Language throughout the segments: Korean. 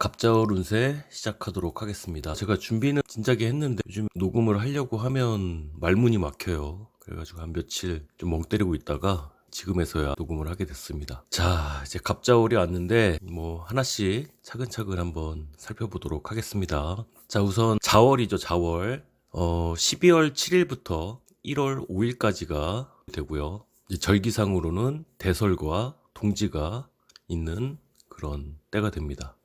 갑자을 운세 시작하도록 하겠습니다. 제가 준비는 진작에 했는데 요즘 녹음을 하려고 하면 말문이 막혀요. 그래가지고 한 며칠 좀 멍 때리고 있다가 지금에서야 녹음을 하게 됐습니다. 자, 이제 갑자을이 왔는데 하나씩 차근차근 한번 살펴보도록 하겠습니다. 자, 우선 자월이죠. 자월. 12월 7일부터 1월 5일까지가 되고요. 이제 절기상으로는 대설과 동지가 있는 그런 때가 됩니다.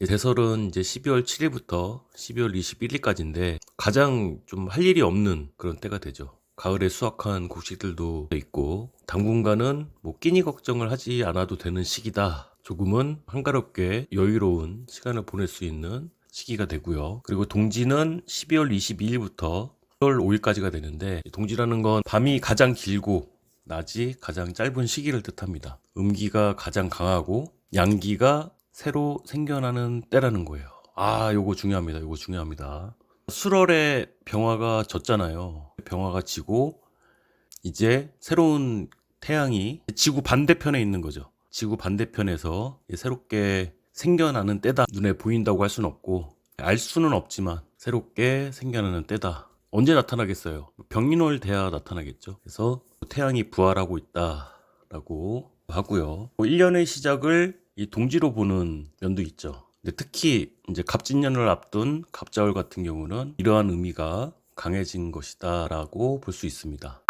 대설은 이제 12월 7일부터 12월 21일까지인데 가장 좀 할 일이 없는 그런 때가 되죠. 가을에 수확한 곡식들도 있고 당분간은 끼니 걱정을 하지 않아도 되는 시기다. 조금은 한가롭게 여유로운 시간을 보낼 수 있는 시기가 되고요. 그리고 동지는 12월 22일부터 1월 5일까지가 되는데 동지라는 건 밤이 가장 길고 낮이 가장 짧은 시기를 뜻합니다. 음기가 가장 강하고 양기가 새로 생겨나는 때라는 거예요. 요거 중요합니다. 요거 중요합니다. 수월에 병화가 졌잖아요. 병화가 지고 이제 새로운 태양이 지구 반대편에 있는 거죠. 지구 반대편에서 새롭게 생겨나는 때다. 눈에 보인다고 할 수는 없고 알 수는 없지만 새롭게 생겨나는 때다. 언제 나타나겠어요? 병인월 돼야 나타나겠죠. 그래서 태양이 부활하고 있다라고 하고요. 1년의 시작을 이 동지로 보는 면도 있죠. 근데 특히 이제 갑진년을 앞둔 갑자을 같은 경우는 이러한 의미가 강해진 것이다라고 볼 수 있습니다.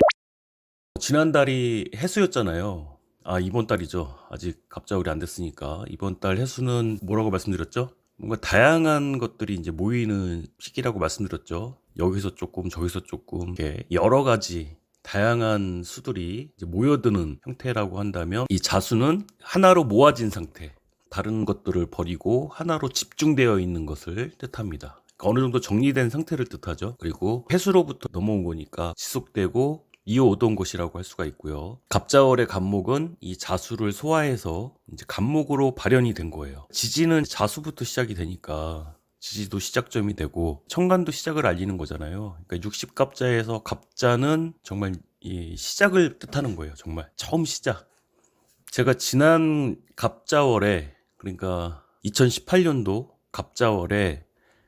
지난달이 해수였잖아요. 이번 달이죠. 아직 갑자을이 안 됐으니까 이번 달 해수는 뭐라고 말씀드렸죠? 뭔가 다양한 것들이 이제 모이는 시기라고 말씀드렸죠. 여기서 조금 저기서 조금 이렇게 여러 가지 다양한 수들이 이제 모여드는 형태라고 한다면 이 자수는 하나로 모아진 상태, 다른 것들을 버리고 하나로 집중되어 있는 것을 뜻합니다. 그러니까 어느 정도 정리된 상태를 뜻하죠. 그리고 해수로부터 넘어온 거니까 지속되고 이어오던 것이라고 할 수가 있고요. 갑자월의 갑목은 이 자수를 소화해서 이제 갑목으로 발현이 된 거예요. 지지는 자수부터 시작이 되니까 지지도 시작점이 되고 천간도 시작을 알리는 거잖아요. 그러니까 60갑자에서 갑자는 정말 이 시작을 뜻하는 거예요. 정말 처음 시작. 제가 지난 갑자월에 그러니까 2018년도 갑자월에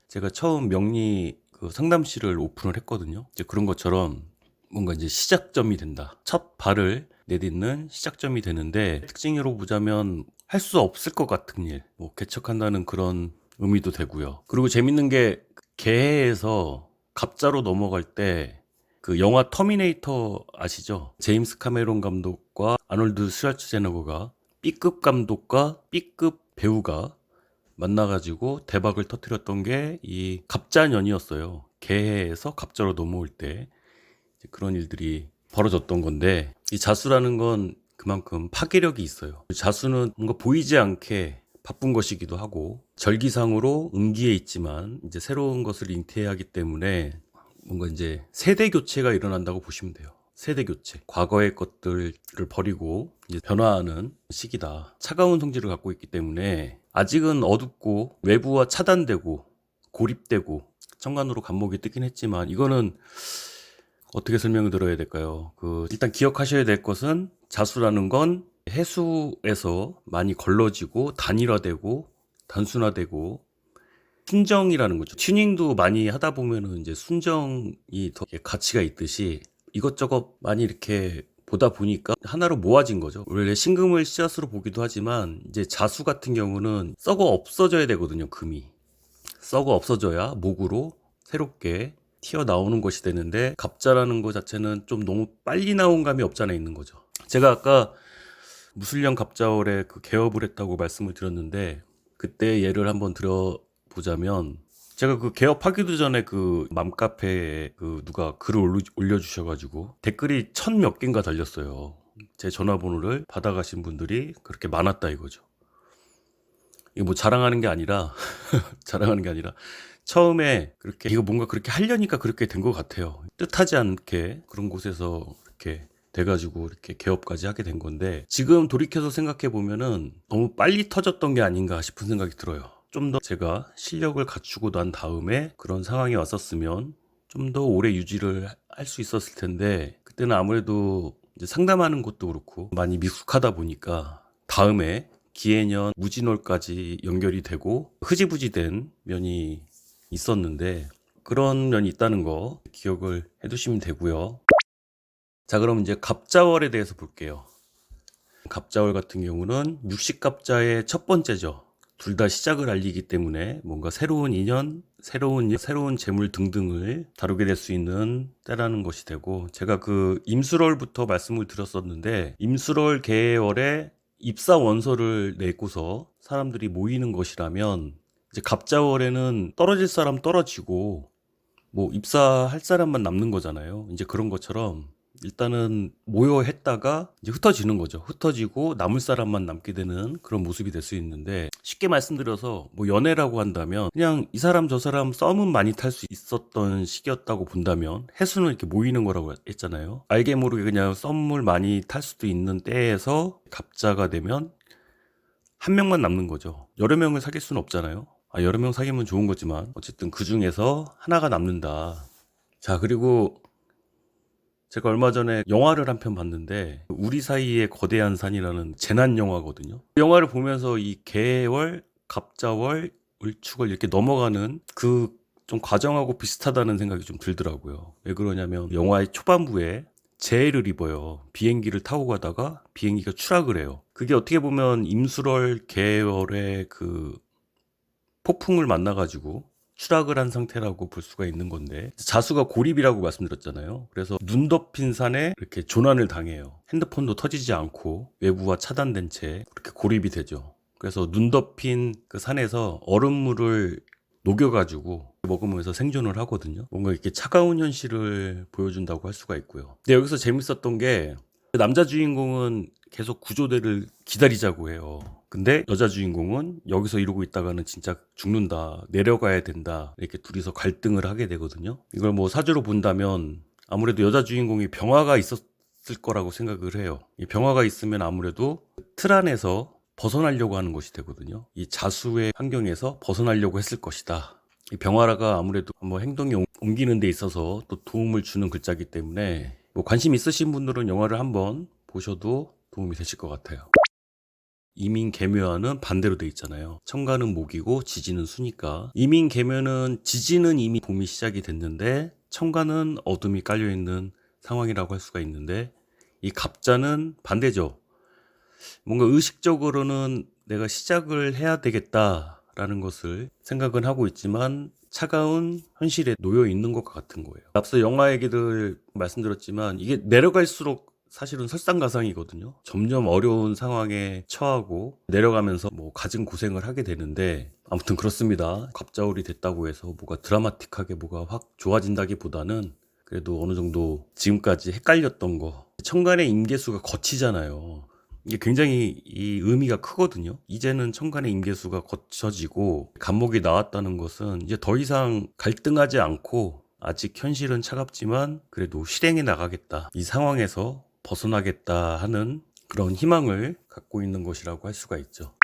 제가 처음 명리 그 상담실을 오픈을 했거든요. 이제 그런 것처럼 뭔가 이제 시작점이 된다. 첫 발을 내딛는 시작점이 되는데 특징으로 보자면 할 수 없을 것 같은 일, 개척한다는 그런 의미도 되고요. 그리고 재밌는 게 개해에서 갑자로 넘어갈 때 그 영화 터미네이터 아시죠? 제임스 카메론 감독과 아놀드 슈왈츠제네거가 B급 감독과 B급 배우가 만나가지고 대박을 터뜨렸던 게 이 갑자년이었어요. 개해에서 갑자로 넘어올 때 그런 일들이 벌어졌던 건데 이 자수라는 건 그만큼 파괴력이 있어요. 자수는 뭔가 보이지 않게 바쁜 것이기도 하고 절기상으로 음기에 있지만 이제 새로운 것을 잉태하기 때문에 뭔가 이제 세대 교체가 일어난다고 보시면 돼요. 세대 교체. 과거의 것들을 버리고 이제 변화하는 시기다. 차가운 성질을 갖고 있기 때문에 아직은 어둡고 외부와 차단되고 고립되고 천간으로 갑목이 뜨긴 했지만 이거는 어떻게 설명을 드려야 될까요? 일단 기억하셔야 될 것은 자수라는 건 해수에서 많이 걸러지고 단일화되고 단순화되고 순정이라는 거죠. 튜닝도 많이 하다 보면은 이제 순정이 더 가치가 있듯이 이것저것 많이 이렇게 보다 보니까 하나로 모아진 거죠. 원래 신금을 씨앗으로 보기도 하지만 이제 자수 같은 경우는 썩어 없어져야 되거든요. 금이 썩어 없어져야 목으로 새롭게 튀어나오는 것이 되는데 갑자라는 것 자체는 좀 너무 빨리 나온 감이 없잖아 있는 거죠. 제가 아까 무술년 갑자월에 그 개업을 했다고 말씀을 드렸는데 그때 예를 한번 들어보자면 제가 그 개업하기도 전에 그 맘카페에 그 누가 글을 올려주셔가지고 댓글이 1000몇 개인가 달렸어요. 제 전화번호를 받아가신 분들이 그렇게 많았다 이거죠. 이거 자랑하는 게 아니라 자랑하는 게 아니라 처음에 그렇게 이거 뭔가 그렇게 하려니까 그렇게 된 것 같아요. 뜻하지 않게 그런 곳에서 이렇게 돼가지고 이렇게 개업까지 하게 된 건데 지금 돌이켜서 생각해 보면은 너무 빨리 터졌던 게 아닌가 싶은 생각이 들어요. 좀 더 제가 실력을 갖추고 난 다음에 그런 상황이 왔었으면 좀 더 오래 유지를 할 수 있었을 텐데 그때는 아무래도 이제 상담하는 것도 그렇고 많이 미숙하다 보니까 다음에 기해년, 무진월까지 연결이 되고 흐지부지된 면이 있었는데 그런 면이 있다는 거 기억을 해두시면 되고요. 자, 그럼 이제 갑자월에 대해서 볼게요. 갑자월 같은 경우는 육식갑자의 첫 번째죠. 둘 다 시작을 알리기 때문에 뭔가 새로운 인연, 새로운 재물 등등을 다루게 될 수 있는 때라는 것이 되고, 제가 그 임술월부터 말씀을 드렸었는데 임술월 개월에 입사 원서를 내고서 사람들이 모이는 것이라면 이제 갑자월에는 떨어질 사람 떨어지고 뭐 입사할 사람만 남는 거잖아요. 이제 그런 것처럼 일단은 모여 했다가 이제 흩어지는 거죠. 흩어지고 남을 사람만 남게 되는 그런 모습이 될 수 있는데, 쉽게 말씀드려서 뭐 연애라고 한다면 그냥 이 사람 저 사람 썸은 많이 탈 수 있었던 시기였다고 본다면, 해수는 이렇게 모이는 거라고 했잖아요. 알게 모르게 그냥 썸을 많이 탈 수도 있는 때에서 갑자가 되면 한 명만 남는 거죠. 여러 명을 사귈 수는 없잖아요. 여러 명 사귀면 좋은 거지만 어쨌든 그 중에서 하나가 남는다. 자, 그리고 제가 얼마 전에 영화를 한 편 봤는데 우리 사이의 거대한 산이라는 재난 영화거든요. 그 영화를 보면서 이 개월, 갑자월, 을축을 이렇게 넘어가는 그 좀 과정하고 비슷하다는 생각이 좀 들더라고요. 왜 그러냐면 영화의 초반부에 재해를 입어요. 비행기를 타고 가다가 비행기가 추락을 해요. 그게 어떻게 보면 임술월 개월의 그 폭풍을 만나가지고 추락을 한 상태라고 볼 수가 있는 건데, 자수가 고립이라고 말씀드렸잖아요. 그래서 눈 덮인 산에 이렇게 조난을 당해요. 핸드폰도 터지지 않고 외부와 차단된 채 그렇게 고립이 되죠. 그래서 눈 덮인 그 산에서 얼음물을 녹여가지고 먹으면서 생존을 하거든요. 뭔가 이렇게 차가운 현실을 보여준다고 할 수가 있고요. 근데 여기서 재밌었던 게 남자 주인공은 계속 구조대를 기다리자고 해요. 근데 여자 주인공은 여기서 이러고 있다가는 진짜 죽는다, 내려가야 된다, 이렇게 둘이서 갈등을 하게 되거든요. 이걸 뭐 사주로 본다면 아무래도 여자 주인공이 병화가 있었을 거라고 생각을 해요. 이 병화가 있으면 아무래도 틀 안에서 벗어나려고 하는 것이 되거든요. 이 자수의 환경에서 벗어나려고 했을 것이다. 이 병화라가 아무래도 뭐 행동이 옮기는 데 있어서 또 도움을 주는 글자이기 때문에 뭐 관심 있으신 분들은 영화를 한번 보셔도 도움이 되실 것 같아요. 이민개묘화는 반대로 돼 있잖아요. 천간은 목이고 지지는 수니까, 이민개묘는 지지는 이미 봄이 시작이 됐는데 천간은 어둠이 깔려있는 상황이라고 할 수가 있는데, 이 갑자는 반대죠. 뭔가 의식적으로는 내가 시작을 해야 되겠다라는 것을 생각은 하고 있지만 차가운 현실에 놓여 있는 것 같은 거예요. 앞서 영화 얘기들 말씀드렸지만 이게 내려갈수록 사실은 설상가상이거든요. 점점 어려운 상황에 처하고 내려가면서 뭐 갖은 고생을 하게 되는데, 아무튼 그렇습니다. 갑자월이 됐다고 해서 뭐가 드라마틱하게 뭐가 확 좋아진다기보다는 그래도 어느 정도 지금까지 헷갈렸던 거, 천간의 임계수가 거치잖아요. 이게 굉장히 이 의미가 크거든요. 이제는 천간의 임계수가 거쳐지고 간목이 나왔다는 것은 이제 더 이상 갈등하지 않고 아직 현실은 차갑지만 그래도 실행해 나가겠다, 이 상황에서 벗어나겠다 하는 그런 희망을 갖고 있는 것이라고 할 수가 있죠.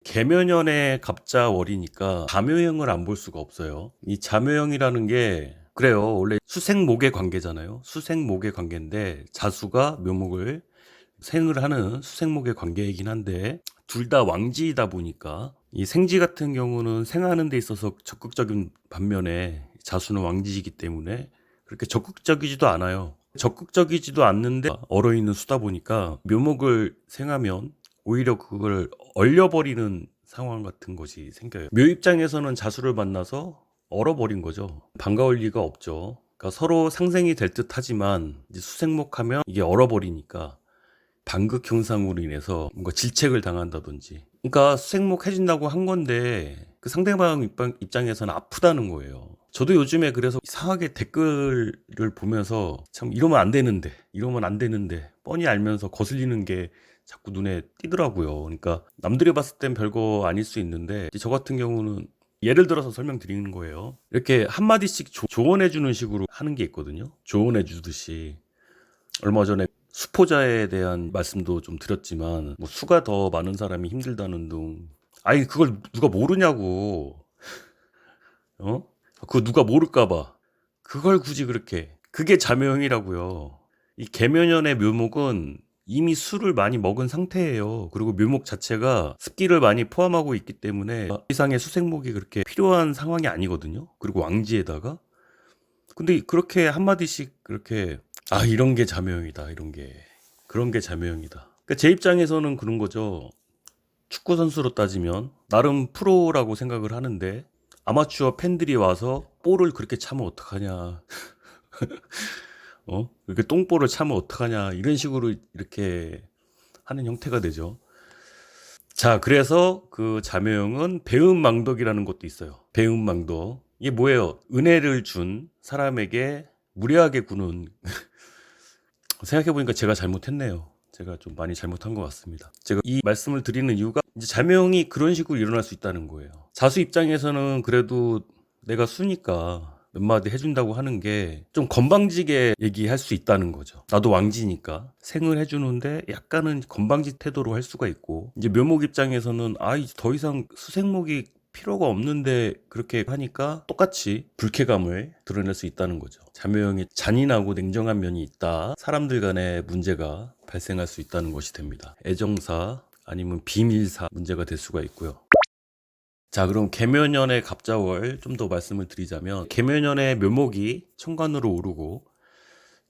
개묘년의 갑자월이니까 자묘형을 안 볼 수가 없어요. 이 자묘형이라는 게 그래요. 원래 수생목의 관계잖아요. 수생목의 관계인데 자수가 묘목을 생을 하는 수생목의 관계이긴 한데, 둘 다 왕지이다 보니까 이 생지 같은 경우는 생하는 데 있어서 적극적인 반면에 자수는 왕지이기 때문에 그렇게 적극적이지도 않아요. 적극적이지도 않는데 얼어있는 수다 보니까 묘목을 생하면 오히려 그걸 얼려버리는 상황 같은 것이 생겨요. 묘 입장에서는 자수를 만나서 얼어버린 거죠. 반가울 리가 없죠. 그러니까 서로 상생이 될 듯 하지만 이제 수생목하면 이게 얼어버리니까 반극 현상으로 인해서 뭔가 질책을 당한다든지, 그러니까 수생목 해준다고 한 건데 그 상대방 입장에서는 아프다는 거예요. 저도 요즘에 그래서 이상하게 댓글을 보면서 참 이러면 안 되는데, 이러면 안 되는데 뻔히 알면서 거슬리는 게 자꾸 눈에 띄더라고요. 그러니까 남들이 봤을 땐 별거 아닐 수 있는데 저 같은 경우는 예를 들어서 설명드리는 거예요. 이렇게 한마디씩 조언해주는 식으로 하는 게 있거든요. 조언해주듯이. 얼마 전에 수포자에 대한 말씀도 좀 드렸지만 뭐 수가 더 많은 사람이 힘들다는 둥, 아니 그걸 누가 모르냐고. 그거 누가 모를까봐 그걸 굳이 그렇게, 그게 자묘형이라고요. 이 개묘년의 묘목은 이미 술을 많이 먹은 상태예요. 그리고 묘목 자체가 습기를 많이 포함하고 있기 때문에 더 이상의 수색목이 그렇게 필요한 상황이 아니거든요. 그리고 왕지에다가 근데 그렇게 한마디씩 그렇게 이런 게 자묘형이다 이런 게 그런 게 자묘형이다. 그러니까 제 입장에서는 그런 거죠. 축구 선수로 따지면 나름 프로라고 생각을 하는데 아마추어 팬들이 와서 볼을 그렇게 차면 어떡하냐. 이렇게 똥볼을 차면 어떡하냐 이런 식으로 이렇게 하는 형태가 되죠. 자, 그래서 그 자묘형은 배은망덕이라는 것도 있어요. 배은망덕. 이게 뭐예요? 은혜를 준 사람에게 무례하게 구는. 생각해보니까 제가 잘못했네요. 제가 좀 많이 잘못한 것 같습니다. 제가 이 말씀을 드리는 이유가 이제 자묘형이 그런 식으로 일어날 수 있다는 거예요. 자수 입장에서는 그래도 내가 수니까 몇 마디 해준다고 하는 게 좀 건방지게 얘기할 수 있다는 거죠. 나도 왕지니까 생을 해주는데 약간은 건방지 태도로 할 수가 있고 이제 묘목 입장에서는 더 이상 수색목이 필요가 없는데 그렇게 하니까 똑같이 불쾌감을 드러낼 수 있다는 거죠. 자묘형이 잔인하고 냉정한 면이 있다. 사람들 간의 문제가 발생할 수 있다는 것이 됩니다. 애정사 아니면 비밀사 문제가 될 수가 있고요. 자, 그럼 계묘년의 갑자월 좀 더 말씀을 드리자면 계묘년의 묘목이 천간으로 오르고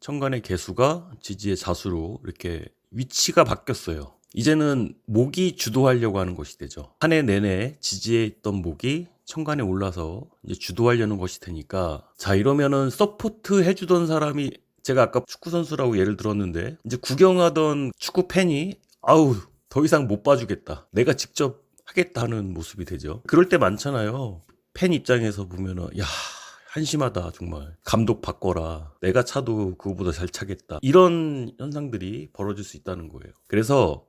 천간의 개수가 지지의 자수로 이렇게 위치가 바뀌었어요. 이제는 목이 주도하려고 하는 것이 되죠. 한 해 내내 지지에 있던 목이 천간에 올라서 이제 주도하려는 것이 되니까 자, 이러면은 서포트 해주던 사람이 제가 아까 축구 선수라고 예를 들었는데 이제 구경하던 축구 팬이 더 이상 못 봐주겠다. 내가 직접 하겠다는 모습이 되죠. 그럴 때 많잖아요. 팬 입장에서 보면은 한심하다 정말. 감독 바꿔라. 내가 차도 그거보다 잘 차겠다. 이런 현상들이 벌어질 수 있다는 거예요. 그래서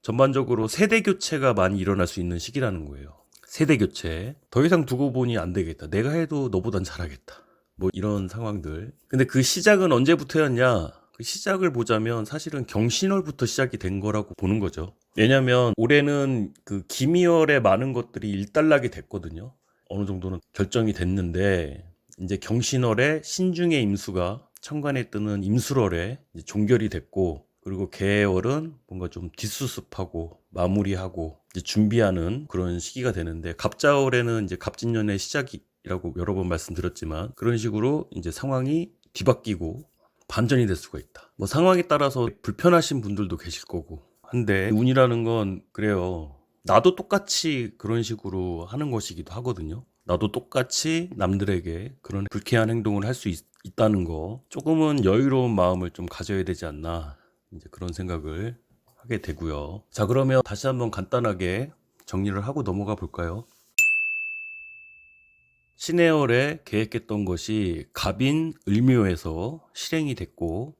전반적으로 세대 교체가 많이 일어날 수 있는 시기라는 거예요. 세대 교체. 더 이상 두고 보니 안 되겠다. 내가 해도 너보단 잘하겠다. 뭐 이런 상황들. 근데 그 시작은 언제부터였냐? 그 시작을 보자면 사실은 경신월부터 시작이 된 거라고 보는 거죠. 왜냐면 올해는 그 기미월에 많은 것들이 일단락이 됐거든요. 어느 정도는 결정이 됐는데 이제 경신월에 신중의 임수가 천간에 뜨는 임술월에 이제 종결이 됐고 그리고 개월은 뭔가 좀 뒷수습하고 마무리하고 이제 준비하는 그런 시기가 되는데 갑자월에는 이제 갑진년의 시작이라고 여러 번 말씀드렸지만 그런 식으로 이제 상황이 뒤바뀌고 반전이 될 수가 있다. 뭐 상황에 따라서 불편하신 분들도 계실 거고 한데 운이라는 건 그래요. 나도 똑같이 그런 식으로 하는 것이기도 하거든요. 나도 똑같이 남들에게 그런 불쾌한 행동을 할 수 있다는 거 조금은 여유로운 마음을 좀 가져야 되지 않나 이제 그런 생각을 하게 되고요. 자, 그러면 다시 한번 간단하게 정리를 하고 넘어가 볼까요? 신해월에 계획했던 것이 갑인 을묘에서 실행이 됐고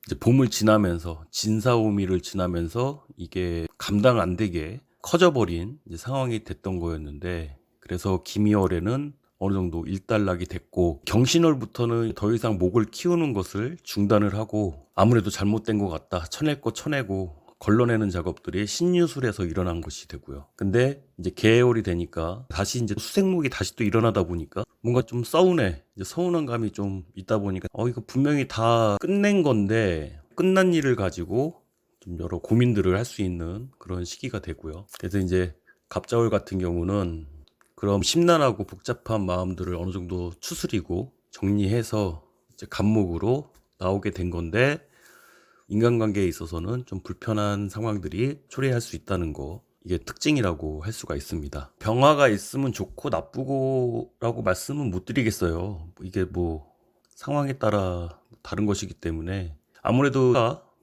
이제 봄을 지나면서 진사오미를 지나면서 이게 감당 안 되게 커져버린 이제 상황이 됐던 거였는데 그래서 기미월에는 어느 정도 일단락이 됐고 경신월부터는 더 이상 목을 키우는 것을 중단을 하고 아무래도 잘못된 것 같다 쳐낼 거 쳐내고 걸러내는 작업들이 신유술에서 일어난 것이 되고요. 근데 이제 개월이 되니까 다시 이제 수색목이 다시 또 일어나다 보니까 뭔가 좀 서운해. 이제 서운한 감이 좀 있다 보니까 이거 분명히 다 끝낸 건데 끝난 일을 가지고 좀 여러 고민들을 할 수 있는 그런 시기가 되고요. 그래서 이제 갑자월 같은 경우는 그럼 심란하고 복잡한 마음들을 어느 정도 추스리고 정리해서 이제 갑목으로 나오게 된 건데 인간관계에 있어서는 좀 불편한 상황들이 초래할 수 있다는 거 이게 특징이라고 할 수가 있습니다. 병화가 있으면 좋고 나쁘고라고 말씀은 못 드리겠어요. 이게 뭐 상황에 따라 다른 것이기 때문에 아무래도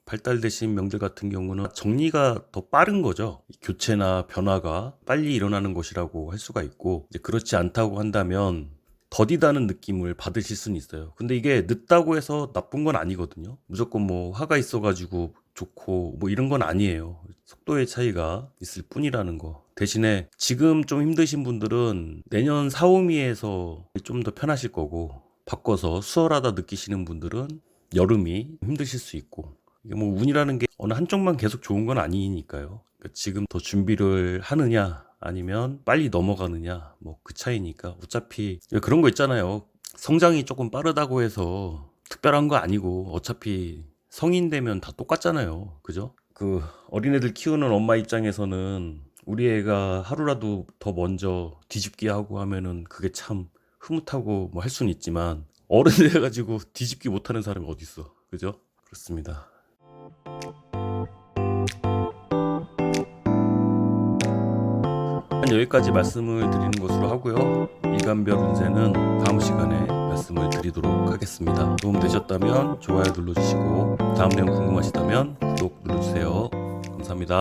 발달되신 명들 같은 경우는 정리가 더 빠른 거죠. 교체나 변화가 빨리 일어나는 것이라고 할 수가 있고 이제 그렇지 않다고 한다면 더디다는 느낌을 받으실 수는 있어요. 근데 이게 늦다고 해서 나쁜 건 아니거든요. 무조건 뭐 화가 있어가지고 좋고 뭐 이런 건 아니에요. 속도의 차이가 있을 뿐이라는 거. 대신에 지금 좀 힘드신 분들은 내년 사오미에서 좀 더 편하실 거고 바꿔서 수월하다 느끼시는 분들은 여름이 힘드실 수 있고 이게 뭐 운이라는 게 어느 한쪽만 계속 좋은 건 아니니까요. 그러니까 지금 더 준비를 하느냐 아니면 빨리 넘어가느냐 뭐 그 차이니까 어차피 그런 거 있잖아요. 성장이 조금 빠르다고 해서 특별한 거 아니고 어차피 성인 되면 다 똑같잖아요. 그죠? 그 어린애들 키우는 엄마 입장에서는 우리 애가 하루라도 더 먼저 뒤집기 하고 하면은 그게 참 흐뭇하고 뭐 할 수는 있지만, 어른 돼가지고 뒤집기 못하는 사람이 어디 있어. 그죠? 그렇습니다. 여기까지 말씀을 드리는 것으로 하고요. 이간별 운세는 다음 시간에 말씀을 드리도록 하겠습니다. 도움 되셨다면 좋아요 눌러주시고, 다음 내용 궁금하시다면 구독 눌러주세요. 감사합니다.